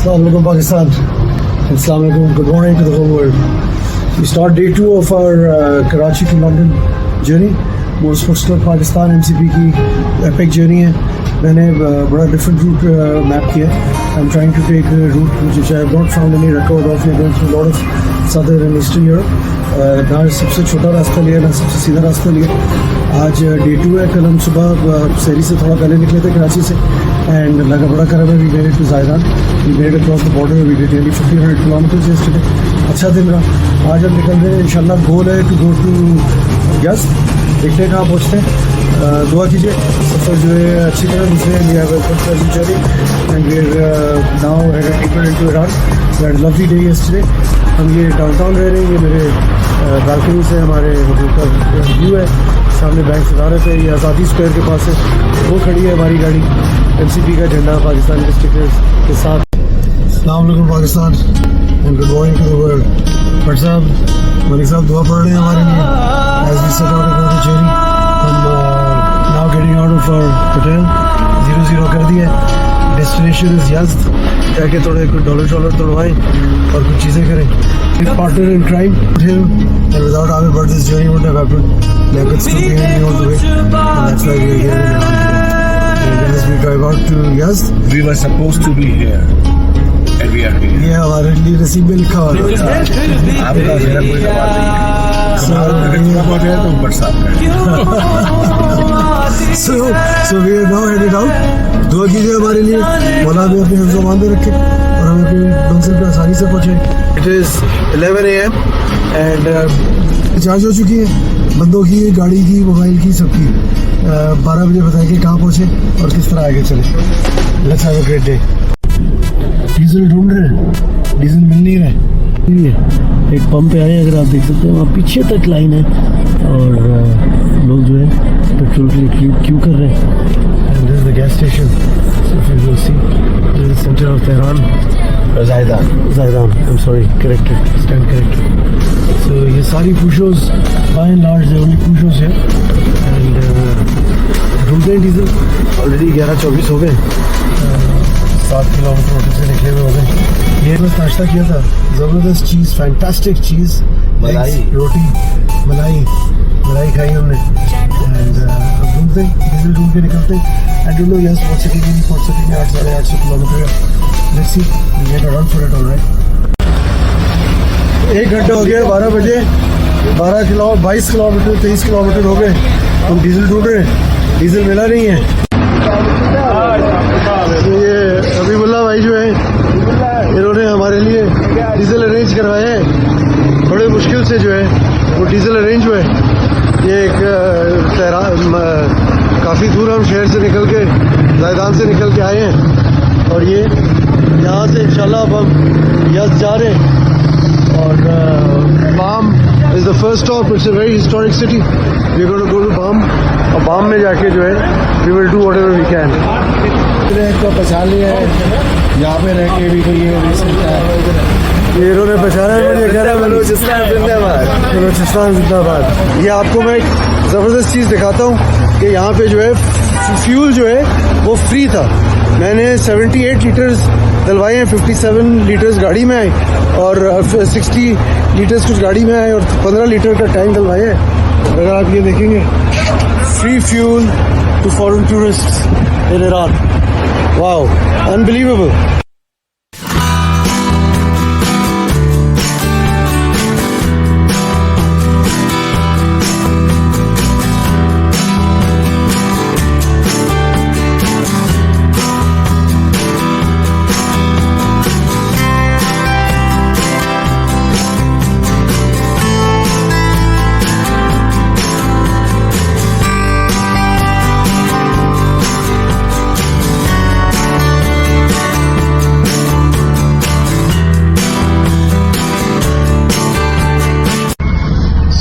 Assalamualaikum Pakistan. Assalamualaikum. Good morning to the whole world. We start day 2 of our Karachi to London journey. Motorsports Club Pakistan MCP की epic journey है. मैंने बड़ा different route map किया. I'm trying to take a route which I have not found any record of. We're going through a lot of southern and eastern Europe. ना सबसे छोटा रास्ता लिया ना सबसे सीधा रास्ता लिया. आज day 2 है. कल हम सुबह शहरी से थोड़ा पहले निकले थे कराची से. And लगा बड़ा करम है, we made it to Zaidan. We made it across the border. We did nearly 1,500 kilometers yesterday. अच्छा दिन रहा. आज हम निकल रहे हैं. इंशाल्लाह गोल है to go to Yazd. देखते हैं कहाँ पहुँचते हैं. दुआ कीजिए सफ़र जो है अच्छी तरह निकले. We have a good pleasant journey and we're now headed deeper into Iran. We had a lovely day yesterday. हम ये डाउनटाउन रह रहे हैं. ये मेरे बालकनी से हमारे होटल का व्यू है. सामने बैंक सदारत है. ये आज़ादी स्क्वायर के पास है. वो खड़ी है हमारी गाड़ी. MCP का झंडा पाकिस्तान के स्टिकर्स के साथ. अस्सलाम वालेकुम Pakistan and good morning to the world. Bhatt साहब मलिक साहब दुआ पढ़ रहे हैं हमारे लिए. As we set out about the journey. हम now getting out of our hotel. 0-0 कर दिया. Destination is Yazd. जाके थोड़े कुछ डॉलर तोड़वाएं और कुछ चीज़ें करें. His partner in crime, him, and without Amir Bhatt, this journey wouldn't have happened. Liaquat still behind me all the way, and that's why we are here in Iran today. And as we drive out to Yazd, we were supposed to be here, and we are here. ये हमारे लिए नसीब में लिखा हुआ है. आपका मेरा कोई सवाल नहीं है. थोड़ा बहुत है तो बरसात में. So we are now headed out. दुआ कीजिए हमारे लिए. मौला भी अपने हिफ्ज़ मान दे रखे और हम अपनी मंजिल पे आसानी से पहुँचे. It is 11 AM and charge हो चुकी है बंदों की, गाड़ी की, मोबाइल की, सबकी. 12 बजे बताएंगे कहाँ पहुँचे और किस तरह आगे चले. Let's have a great day. Diesel ढूंढ रहे हैं, डीजल मिल नहीं रहा है. एक पंप पे आए, अगर आप देख सकते हैं वहाँ पीछे तक लाइन है और लोग जो है पेट्रोल के लिए क्यू कर रहे हैं. And this is the gas station. So if you will see, this is the center of Tehran. Zaidan. I'm sorry, corrected. Stand corrected. So ये सारी पुशोस by and large the only पुशोस है. And ढूंढते हैं diesel. Already 11:24 हो गए. 7 kilometre hotel से निकले हुए हो गए. ये बस नाश्ता किया था. ज़बरदस्त चीज़, फैंटास्टिक चीज़, मलाई, रोटी, मलाई खाई हमने. एंड अब ढूंढते डीजल ढूंढ के निकलते. आई डोंट नो यस पहुँच सकेंगे नहीं पहुँच सकेंगे. 800-850 kilometre. Let's see we get around for it. Alright. 1 घंटा हो गया. 12 बजे 22 किलोमीटर 23 किलोमीटर हो गए. हम डीजल ढूंढ रहे हैं. डीजल मिला नहीं है. ये हबीबुल्लाह भाई जो है इन्होंने हमारे लिए डीजल अरेंज करवाया है. बड़े मुश्किल से जो है वो डीजल अरेंज हुआ है. ये एक काफ़ी दूर हम शहर से निकल के ज़ायदान से निकल के आए हैं और ये यहाँ से इंशाल्लाह अब हम यज़्द जा रहे हैं. और Bam is the first stop. It's a very historic city. We are going to go to Bam. और बाम में जाके जो है we will do whatever we can. को पहचान लिया है यहाँ पे रह के भी कोई ये नहीं सकता है. ये इन्होंने पहचाना है. मुझे कह रहा है बलूचिस्तान जिंदाबाद. ये आपको मैं एक ज़बरदस्त चीज़ दिखाता हूँ कि यहाँ पे जो है फ्यूल जो है वो फ्री था. मैंने 78 लीटर्स डलवाए हैं. 57 लीटर्स गाड़ी में आए और 60 लीटर्स कुछ गाड़ी में आए और 15 लीटर का टैंक डलवाए हैं. अगर आप ये देखेंगे free fuel to foreign tourists in Iran. Wow, unbelievable.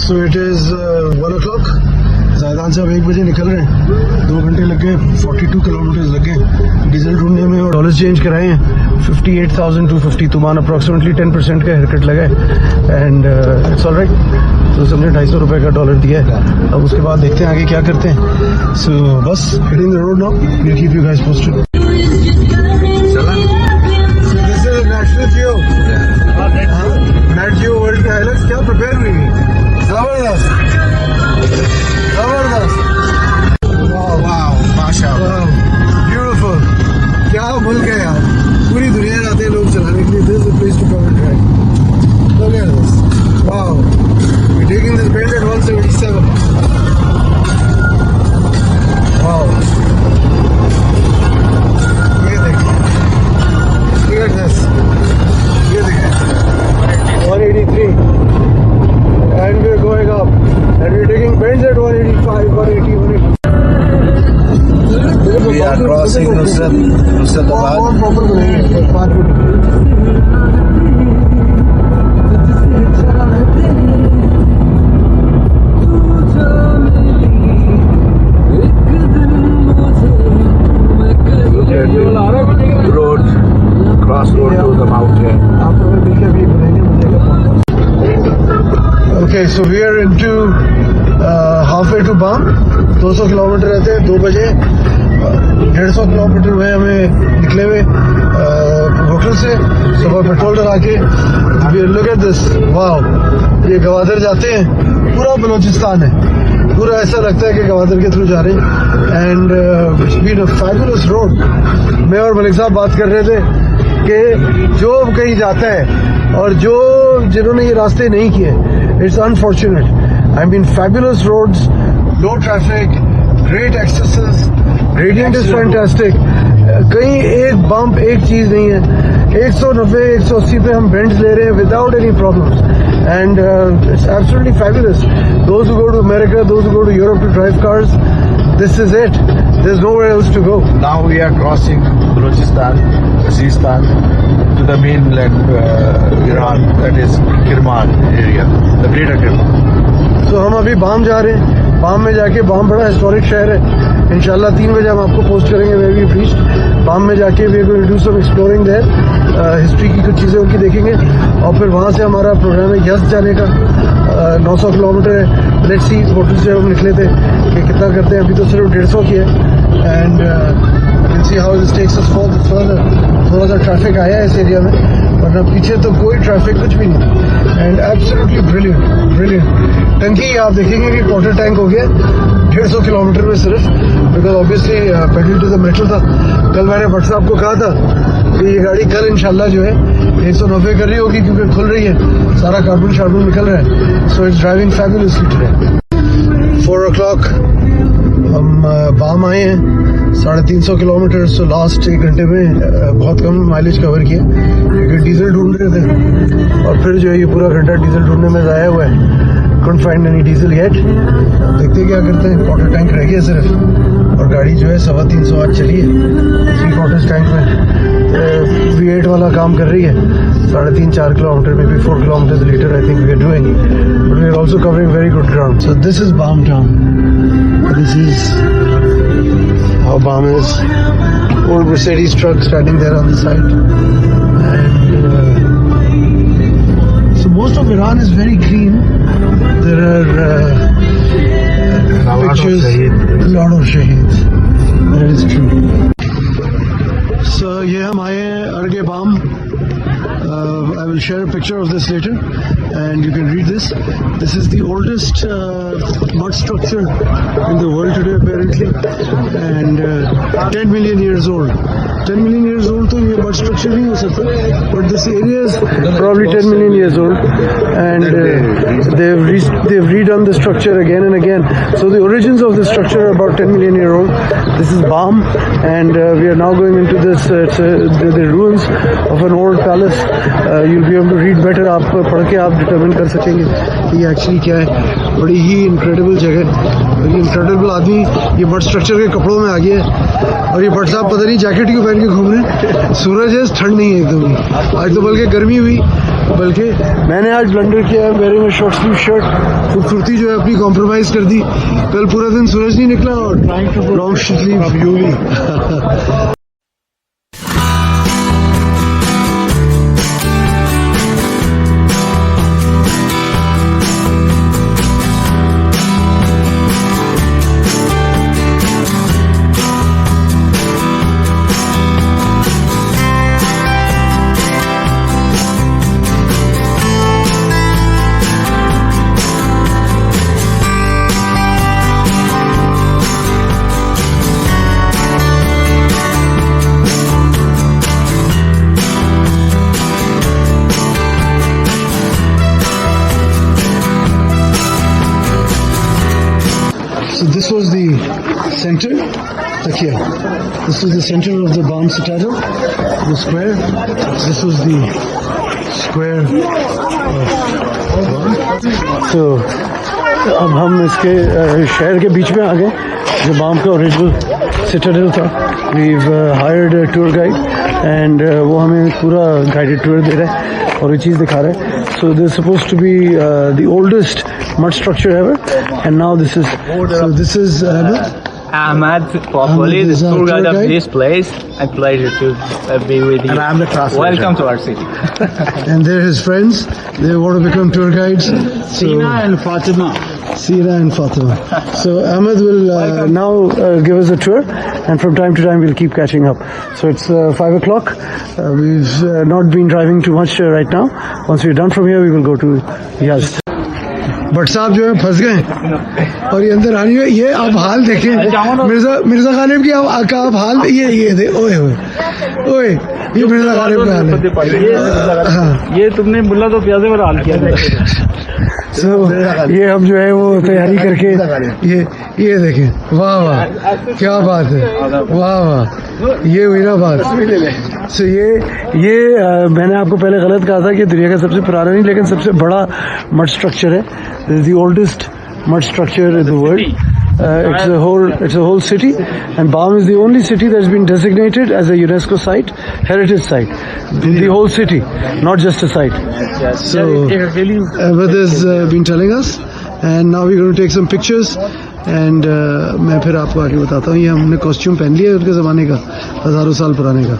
So it is 1 o'clock. Zahedan से अब 1 बजे निकल रहे हैं. 2 घंटे लग गए. 42 किलोमीटर लग गए डीजल ढूंढने में. और डॉलर्स चेंज कराए हैं. 58,250 तुमान अप्रॉक्सीमेटली 10% का हेयरकट लगा है. And it's all right. तो सबने 250 रुपये का डॉलर दिया है. अब उसके बाद देखते हैं आगे क्या करते हैं. सो बस hitting the road now. Will keep you guys posted. This is crossing Nusratabad proper बनाएंगे 5 foot road, cross road to the mountain. Okay, so we are into halfway to BAM. 200 kilometre रहते हैं 2 बजे 150 kilometre हुए हमें निकले हुए hotel से सुबह पेट्रोल डला के लुक एट दिस वाओ ये गवादर जाते हैं पूरा बलोचिस्तान है पूरा ऐसा लगता है कि गवादर के थ्रू जा रहे हैं and it's been a fabulous road मैं और मलिक साहब बात कर रहे थे कि जो कहीं जाता है और जो जिन्होंने ये रास्ते नहीं किए it's unfortunate I mean fabulous roads low traffic great accesses gradient is fantastic कहीं एक बम्प एक चीज नहीं है 190 180 पे हम बेंड्स ले रहे हैं without any problems and it's absolutely fabulous. Those who go to America, those who go to Europe to drive cars, this is it. There's nowhere else to go. Now we are crossing Balochistan, Waziristan to the mainland Iran, that is Kirman area, the greater Kirman. So हम अभी balm जा रहे हैं balm में जाके balm बड़ा historic शहर है इंशाल्लाह 3 बजे हम आपको पोस्ट करेंगे वेयर वी रीच्ड बाम में जाके we are going to do some exploring there history की कुछ चीज़ें उनकी देखेंगे और फिर वहाँ से हमारा प्रोग्राम है यज़द जाने का 900 किलोमीटर है लेट्स सी होटल से हम निकले थे कि कितना करते हैं अभी तो सिर्फ 150 की है and see how this takes us further थोड़ा सा ट्रैफिक आया है इस एरिया में वरना पीछे तो कोई ट्रैफिक कुछ भी नहीं एंड एब्सोल्युटली ब्रिलियंट टंकी आप देखेंगे कि क्वार्टर टैंक हो गया 150 किलोमीटर में सिर्फ because obviously pedal to the metal था कल मैंने भट्ट साहब को कहा था कि ये गाड़ी कल इंशाल्लाह जो है 190 कर रही होगी क्योंकि खुल रही है सारा कार्बन शार्बन निकल रहा है so it's driving fabulously today 4 o'clock हम बाम आए हैं 350 किलोमीटर सो लास्ट 1 घंटे में बहुत कम माइलेज कवर किया क्योंकि डीजल ढूंढ रहे थे और फिर जो है ये पूरा घंटा डीजल ढूंढने में ज़ाया हुआ है couldn't find any diesel yet देखते क्या करते हैं क्वार्टर टैंक रह गया सिर्फ और गाड़ी जो है 350 आज चली है 3 क्वार्टर टैंक में V8 वाला काम कर रही है 3.5-4 kilometre may be 4 kilometre later I think we are doing but we are also covering very good ground so this is Bam town this is how Bam is old Mercedes truck standing there on the side and so most of Iran is very green there are pictures a lot of shaheeds that is true so ये हम आए हैं अर्गे balm I will share a picture of this later and you can read this. This is the oldest mud structure in the world today apparently and 10 million years old. 10 million years old तो ये mud structure नहीं हो सकता but this area is probably 10 million years old and they've redone the structure again and again. So the origins of the structure are about 10 million year old. This is Bam and we are now going into this the ruins of an old palace. You'll be able to read better आप पढ़ के आप determine कर सकेंगे कि ये actually क्या है बड़ी ही इनक्रेडिबल जगह ये इनक्रेडिबल आदमी ये बर्ड स्ट्रक्चर के कपड़ों में आ गया है और ये भट्ट साहब पता नहीं जैकेट क्यों पहन के घूम रहे हैं सूरज है ठंड नहीं है एकदम आज तो बल्कि गर्मी हुई बल्कि मैंने आज ब्लंडर किया है मेरे में शॉर्ट स्लीव शर्ट खूबसूरती जो है अपनी कॉम्प्रोमाइज कर दी कल पूरा दिन सूरज नहीं निकला और long sleeve UV So this was the center, here. This was the center of the Bam Citadel, the square. This was the square of Bam. So अब हम इसके शहर के बीच में आ गए जो बाम का ओरिजिनल सिटाडेल था. We've hired a tour guide and वो हमें पूरा guided tour दे रहा है और ये चीज़ दिखा रहा है. So this is supposed to be the oldest mud structure ever, and now this is Ahmad Popoli, the tour guide of this place. A pleasure to be with you. And I'm the translator. Welcome to our city. and they're his friends. They want to become tour guides. Sina and Fatima. Sina and Fatima. So Ahmed will now give us a tour, and from time to time we'll keep catching up. So it's 5 o'clock. We've not been driving too much right now. Once we're done from here, we will go to Yazd. Bhatt साहब जो है फंस गए और ये अंदर आनी है. ये आप हाल देखें मिर्जा गालिब की आप हाल ये दे. ओए ओए ओए ये मिर्जा गालिब का हाल है. ये तुमने बोला तो प्याजे पर हाल किया. So, ये हम जो है वो तैयारी करके ये देखें. वाह वाह क्या बात है. वाह वाह ये हुई ना बात. So, ये मैंने आपको पहले गलत कहा था कि दुनिया का सबसे पुराना नहीं लेकिन सबसे बड़ा मड स्ट्रक्चर है. This is the oldest mud structure in the world. It's a whole city, and Bam is the only city that's been designated as a UNESCO site, heritage site. The whole city, not just a site. So Ahmed has been telling us, and now we're going to take some pictures. And मैं फिर आपको आगे बताता हूँ. ये हमने costume पहन लिया है उनके ज़माने का, हज़ारों साल पुराने का.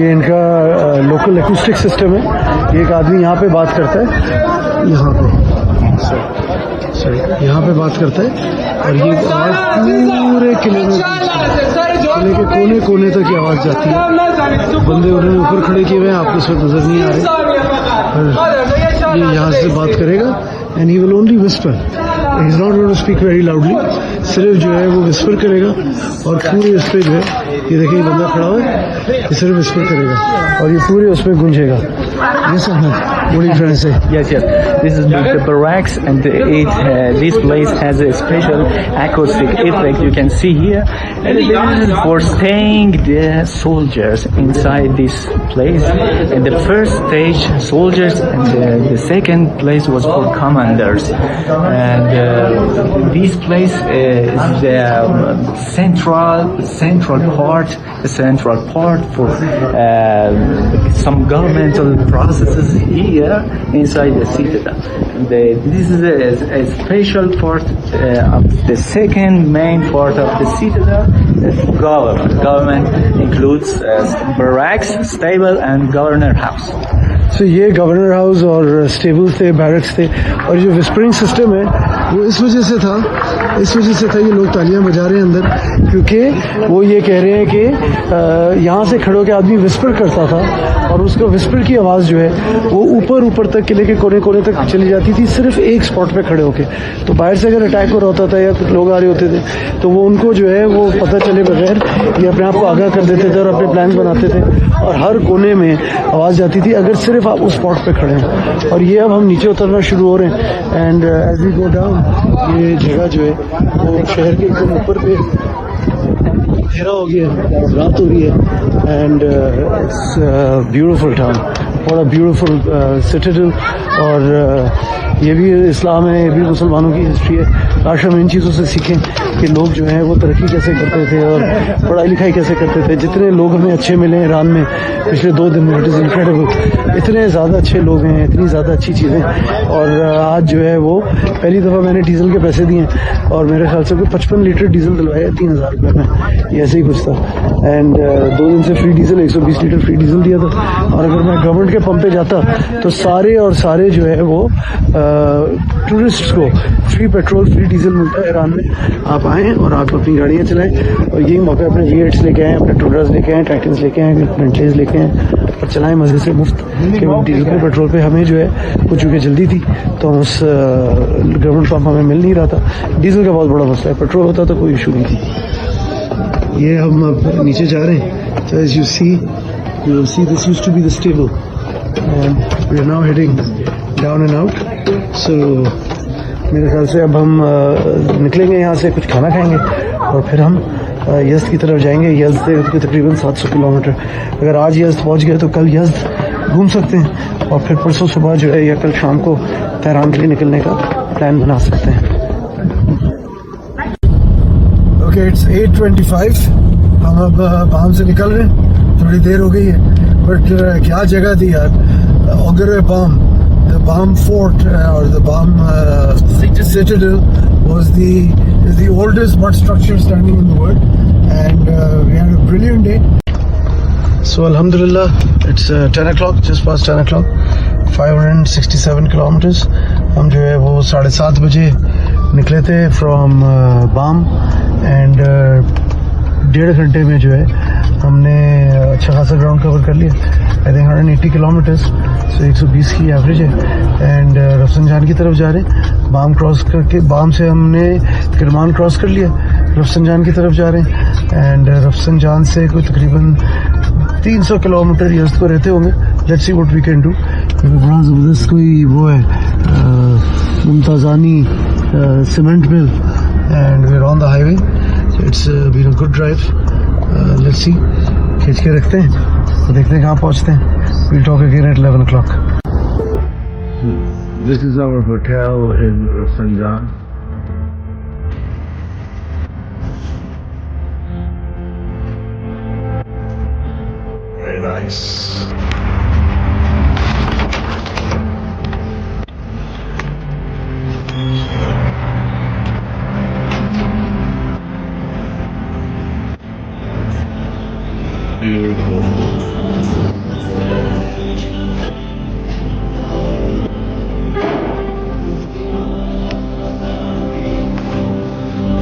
ये इनका लोकल एक्यूस्टिक सिस्टम है. एक आदमी यहाँ पे बात करता है, यहाँ पे बात करता है और ये आवाज पूरे किले के कोने कोने तक की आवाज जाती है. बंदे उन्होंने ऊपर खड़े किए हुए हैं, आपको उसमें नजर नहीं आ रहे. और ये यहाँ से बात करेगा and he will only whisper. He is not going to speak very loudly. सिर्फ जो है वो विस्पर करेगा और पूरे उस पर जो है ये देखिए बंदा खड़ा हुआ है, ये सिर्फ विस्पर करेगा और ये पूरे उस पर गूंजेगा. Yes, what are you trying to say? Yes. This is the barracks, and this place has a special acoustic effect you can see here. And this is for staying the soldiers inside this place. In the first stage, soldiers, and the second place was for commanders. And this place is the central part for some governmental processes here inside the citadel. This is a special part of the second main part of the citadel. Government includes barracks, stable, and governor house. So ये governor house और stables थे, barracks थे. और जो whispering system है वो इस वजह से था ये लोग तालियां बजा रहे हैं अंदर, क्योंकि वो ये कह रहे हैं कि यहाँ से खड़े होकर आदमी विस्पर करता था और उसका विस्पर की आवाज़ जो है वो ऊपर तक किले के कोने कोने तक चली जाती थी, सिर्फ एक स्पॉट पे खड़े होके. तो बाहर से अगर अटैक हो रहा होता था या कुछ लोग आ रहे होते थे तो वो उनको जो है वो पता चले बगैर ये अपने आप को आगाह कर देते थे और अपने प्लान बनाते थे और हर कोने में आवाज़ जाती थी अगर सिर्फ आप उस स्पॉट पे खड़े हैं. और ये अब हम नीचे उतरना शुरू हो रहे हैं. And as we go down ये जगह जो है वो शहर के एकदम ऊपर पे अंधेरा हो गया, रात हो रही है. And it's beautiful town, what a beautiful Citadel. और ये भी इस्लाम है, ये भी मुसलमानों की हिस्ट्री है. काश हम इन चीज़ों से सीखें कि लोग जो हैं वो तरक्की कैसे करते थे और पढ़ाई लिखाई कैसे करते थे. जितने लोग हमें अच्छे मिले ईरान में पिछले 2 दिन में, इट इज़ इनक्रेडिबल. इतने ज़्यादा अच्छे लोग हैं, इतनी ज़्यादा अच्छी चीज़ें। और आज जो है वो पहली दफ़ा मैंने डीजल के पैसे दिए और मेरे ख्याल से कोई 55 लीटर डीजल दिलवाया 3000 रुपये में, ये ऐसे ही कुछ था। एंड 2 दिन से free diesel 120 litre free diesel दिया था। और अगर मैं गवर्नमेंट के पंप पे जाता तो सारे जो है वो टूरिस्ट्स को फ्री पेट्रोल फ्री डीजल मिलता है ईरान में। आप आएँ और आप अपनी गाड़ियाँ चलाएँ और यही मौके अपने V8s लेके आएँ, अपने टूडर्स लेके आएँ, टाइटन्स लेके आएँ, बेंटलीज लेके आएँ और चलाएं मजे से मुफ्त। केवल डीजल पे पेट्रोल पे हमें जो है वो चूँकि जल्दी थी तो उस गवर्नमेंट पंप हमें मिल नहीं रहा था। डीजल का बहुत बड़ा मसला है, पेट्रोल होता तो कोई इशू नहीं थी। ये हम अब नीचे जा रहे हैं। So as you see this used to be the stable and we are now heading down and out. So मेरे ख्याल से अब हम निकलेंगे यहाँ से, कुछ खाना खाएंगे और फिर हम यज़्द की तरफ जाएंगे। यज़्द के तकरीबन 700 किलोमीटर। अगर आज यज़्द पहुँच गए तो कल यज़्द घूम सकते हैं और फिर परसों सुबह जो है या कल शाम को तेहरान के लिए निकलने का प्लान बना सकते हैं। Okay, it's 8:25। हम अब बाम से निकल रहे हैं, थोड़ी देर हो गई है बट क्या जगह थी यार। ऑगर Bam, the Baum Fort or the Baum Citadel is the oldest mud structure standing in the world, and we had a brilliant day. So Alhamdulillah, it's 10 o'clock, just past 10 o'clock, 567 kilometers. हम जो है वो 7:30 बजे निकले थे from Baum and 1.5 घंटे में जो है हमने अच्छा खासा ग्राउंड कवर कर लिया। आई थिंक 180 किलोमीटर्स, so 120 की एवरेज है। एंड रफसंजान की तरफ जा रहे हैं। बाम क्रॉस करके बाम से हमने किरमान क्रॉस कर लिया, रफसंजान की तरफ जा रहे हैं। एंड रफसंजान से कोई तकरीबन 300 किलोमीटर यज़्द को रहते होंगे। Let's see what we can do. बड़ा ज़बरदस्त कोई वो है मुमताज़ानी cement mill and we are on the highway. It's been a good drive. Let's see, खींच के रखते हैं तो देखते हैं कहाँ पहुँचते हैं। We'll talk again at 11 o'clock. This is our hotel in Rafsanjan. Very nice. Beautiful.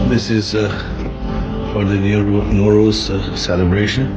This is for the Nowruz celebration.